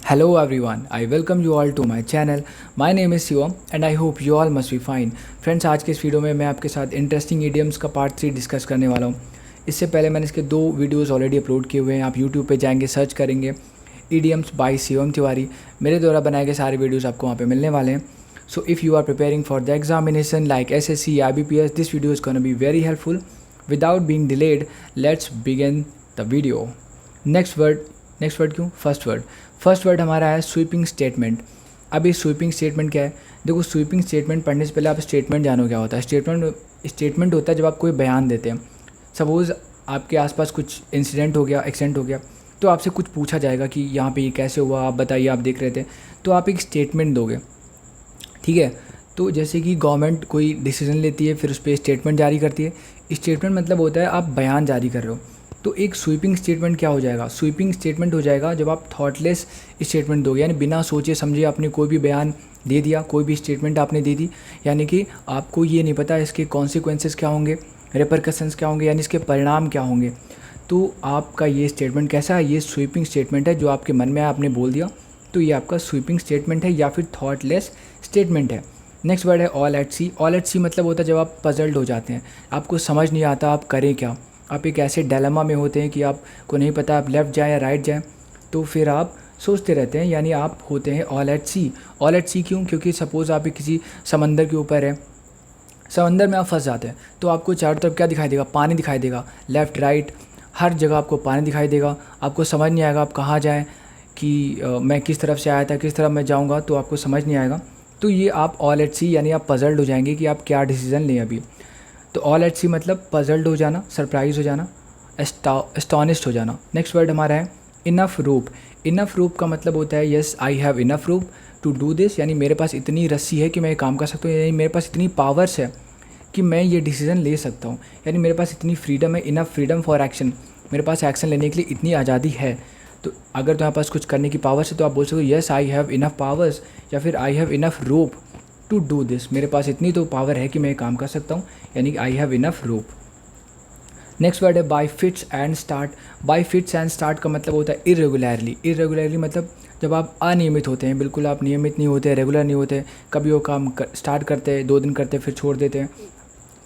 Hello everyone, I welcome you all to my channel. My name is Shivam and I hope you all must be fine. Friends, आज के इस video में मैं आपके साथ interesting idioms का part 3 discuss करने वाला हूँ। इससे पहले मैंने इसके 2 वीडियोस ऑलरेडी अपलोड किए हुए हैं। आप यूट्यूब पे जाएंगे, सर्च करेंगे इडियम्स बाय शिवम तिवारी। मेरे द्वारा बनाए गए सारे वीडियोज़ आपको वहाँ पर मिलने वाले हैं। So if you are preparing for the examination like SSC, IBPS, this video is gonna be very helpful. Without being delayed, let's begin the video. Next word क्यों? फर्स्ट वर्ड हमारा है स्वीपिंग स्टेटमेंट. अब ये sweeping statement क्या है? देखो, sweeping statement पढ़ने से पहले आप स्टेटमेंट जानो क्या होता है. स्टेटमेंट होता है जब आप कोई बयान देते हैं. सपोज़ आपके आसपास कुछ इंसिडेंट हो गया, एक्सीडेंट हो गया, तो आपसे कुछ पूछा जाएगा कि यहाँ पे ये कैसे हुआ, आप बताइए, आप देख रहे थे, तो आप एक स्टेटमेंट दोगे. ठीक है. तो जैसे कि गवर्नमेंट कोई डिसीजन लेती है, फिर उस पर स्टेटमेंट जारी करती है. स्टेटमेंट मतलब होता है आप बयान जारी कर रहे हो. तो एक स्वीपिंग स्टेटमेंट क्या हो जाएगा? स्वीपिंग स्टेटमेंट हो जाएगा जब आप थॉटलेस स्टेटमेंट दोगे, यानी बिना सोचे समझे आपने कोई भी बयान दे दिया, कोई भी स्टेटमेंट आपने दे दी, यानी कि आपको ये नहीं पता इसके कॉन्सिक्वेंसेस क्या होंगे, रिपरकशंस क्या होंगे, यानी इसके परिणाम क्या होंगे. तो आपका ये स्टेटमेंट कैसा है? ये स्वीपिंग स्टेटमेंट है. जो आपके मन में आया आपने बोल दिया, तो ये आपका स्वीपिंग स्टेटमेंट है या फिर थॉटलेस स्टेटमेंट है. नेक्स्ट वर्ड है all at sea. All at sea मतलब होता है जब आप पजल्ड हो जाते हैं, आपको समझ नहीं आता आप करें क्या. आप एक ऐसे डायलेमा में होते हैं कि आपको नहीं पता आप लेफ़्ट जाएं या राइट जाएं, तो फिर आप सोचते रहते हैं, यानी आप होते हैं all at sea. All at sea क्यों? क्योंकि सपोज़ आप किसी समंदर के ऊपर है, समंदर में आप फंस जाते हैं, तो आपको चारों तरफ क्या दिखाई देगा? पानी दिखाई देगा. लेफ़्ट राइट हर जगह आपको पानी दिखाई देगा. आपको समझ नहीं आएगा आप कहाँ जाएँ, कि मैं किस तरफ से आया था, किस तरफ मैं जाऊँगा, तो आपको समझ नहीं आएगा. तो ये आप ऑल एट सी, यानी आप पजल्ड हो जाएंगे कि आप क्या डिसीज़न लें अभी. तो ऑल एट सी मतलब पजल्ड हो जाना, सरप्राइज हो जाना, एस्टॉनिश्ड हो जाना. नेक्स्ट वर्ड हमारा है इनफ रूप. इनफ रूप का मतलब होता है yes I have enough rook to do this, यानी मेरे पास इतनी रस्सी है कि मैं ये काम कर सकता हूँ, यानी मेरे पास इतनी पावर्स है कि मैं ये डिसीज़न ले सकता हूँ, यानी मेरे पास इतनी फ्रीडम है. इनफ फ्रीडम फॉर एक्शन, मेरे पास एक्शन लेने के लिए इतनी आज़ादी है. तो अगर तुम्हारे पास कुछ करने की पावर्स है तो आप बोल सकते हो yes I have enough powers, या फिर I have enough rook to do this. मेरे पास इतनी तो पावर है कि मैं काम कर सकता हूँ, यानी कि आई हैव इनफ रूप. नेक्स्ट वर्ड है bye fits and start. Bye fits and start का मतलब होता है इरेगुलरली. इरेगुलरली मतलब जब आप अनियमित होते हैं, बिल्कुल आप नियमित नहीं होते, रेगुलर नहीं होते, कभी वो काम स्टार्ट करते हैं, 2 दिन करते हैं फिर छोड़ देते हैं,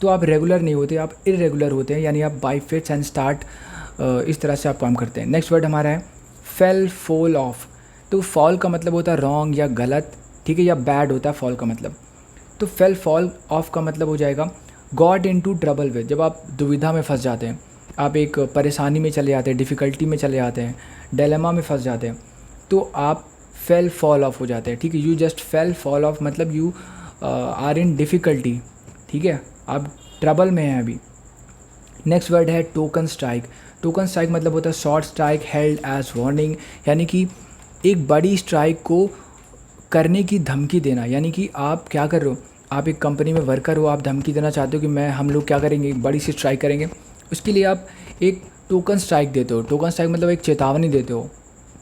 तो आप रेगुलर नहीं होते, आप इरेगुलर होते हैं, यानी आप बाय फिट्स एंड स्टार्ट इस तरह से आप काम करते हैं. नेक्स्ट वर्ड हमारा है फेल फॉल ऑफ. तो फॉल का मतलब होता है रॉन्ग या गलत, ठीक है, या बैड होता है फॉल का मतलब. तो फेल फॉल ऑफ का मतलब हो जाएगा गॉट इनटू ट्रबल विद. जब आप दुविधा में फंस जाते हैं, आप एक परेशानी में चले जाते हैं, डिफ़िकल्टी में चले जाते हैं, डायलेमा में फंस जाते हैं, तो आप फेल फॉल ऑफ हो जाते हैं. ठीक है, you just fail fall off मतलब यू आर इन डिफ़िकल्टी. ठीक है, आप ट्रबल में हैं अभी. नेक्स्ट वर्ड है टोकन स्ट्राइक. टोकन स्ट्राइक मतलब होता है short strike held as warning, यानी कि एक बड़ी स्ट्राइक को करने की धमकी देना. यानी कि आप क्या कर रहे हो, आप एक कंपनी में वर्कर हो, आप धमकी देना चाहते हो कि हम लोग क्या करेंगे, एक बड़ी सी स्ट्राइक करेंगे. उसके लिए आप एक टोकन स्ट्राइक देते हो. टोकन स्ट्राइक मतलब एक चेतावनी देते हो,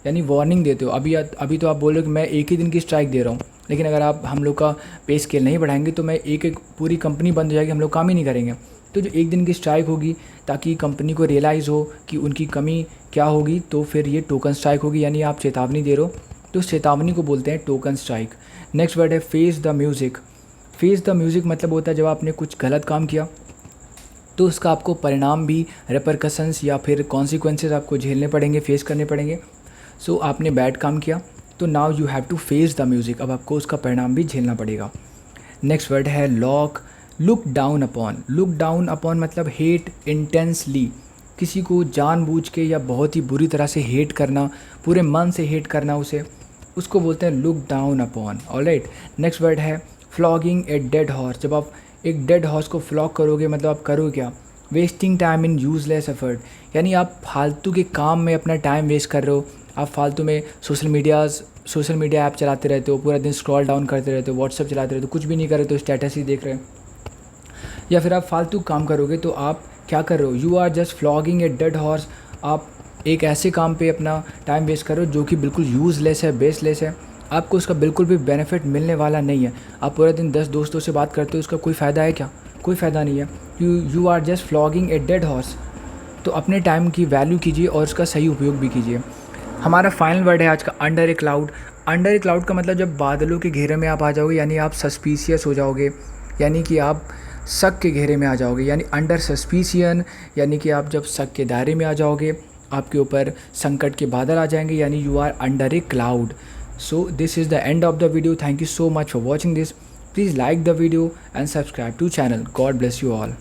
यानी वार्निंग देते हो. अभी तो आप बोल रहे हो कि मैं एक ही दिन की स्ट्राइक दे रहा हूँ, लेकिन अगर आप हम लोग का पे स्केल नहीं बढ़ाएंगे तो मैं एक पूरी कंपनी बंद हो जाएगी, हम लोग काम ही नहीं करेंगे. तो जो एक दिन की स्ट्राइक होगी, ताकि कंपनी को रियलाइज़ हो कि उनकी कमी क्या होगी, तो फिर ये टोकन स्ट्राइक होगी, यानी आप चेतावनी दे रहे हो, तो उस चेतावनी को बोलते हैं टोकन स्ट्राइक. नेक्स्ट वर्ड है face the music. Face the music मतलब होता है जब आपने कुछ गलत काम किया, तो उसका आपको परिणाम भी, रिपरकशंस या फिर कॉन्सिक्वेंसेस आपको झेलने पड़ेंगे, फेस करने पड़ेंगे. सो आपने बैड काम किया, तो now you have to face the music, अब आपको उसका परिणाम भी झेलना पड़ेगा. नेक्स्ट वर्ड है look down upon. Look down upon मतलब हेट इंटेंसली. किसी को जानबूझ के या बहुत ही बुरी तरह से हेट करना, पूरे मन से हेट करना उसे, उसको बोलते हैं look down upon. Alright. Next word है फ्लॉगिंग ए डेड हॉर्स. जब आप एक डेड हॉर्स को फ्लॉग करोगे, मतलब आप करोगे क्या? Wasting time in useless effort, यानी आप फालतू के काम में अपना टाइम वेस्ट कर रहे हो. आप फालतू में सोशल मीडिया ऐप चलाते रहते हो, पूरा दिन स्क्रॉल डाउन करते रहते हो, व्हाट्सएप चलाते रहते हो, कुछ भी नहीं कर रहे तो स्टेटस ही देख रहे हो, या फिर आप फालतू काम करोगे, तो आप क्या कर रहे हो? You are just flogging a dead horse. आप एक ऐसे काम पे अपना टाइम वेस्ट कर रहे हो जो कि बिल्कुल यूज़लेस है, बेसलेस है, आपको उसका बिल्कुल भी बेनिफिट मिलने वाला नहीं है. आप पूरे दिन 10 दोस्तों से बात करते हो, उसका कोई फ़ायदा है क्या? कोई फ़ायदा नहीं है. You are just flogging a dead horse. तो अपने टाइम की वैल्यू कीजिए और उसका सही उपयोग भी कीजिए. हमारा फाइनल वर्ड है आज का under a cloud. Under a cloud का मतलब जब बादलों के घेरे में आप आ जाओगे, यानी आप सस्पिशियस हो जाओगे, यानी कि आप शक के घेरे में आ जाओगे, यानी अंडर सस्पिशियन, यानी कि आप जब शक के दायरे में आ जाओगे, आपके ऊपर संकट के बादल आ जाएंगे, यानी you are under a cloud. So this is the end of the video. Thank you so much for watching this. Please like the video and subscribe to channel. God bless you all.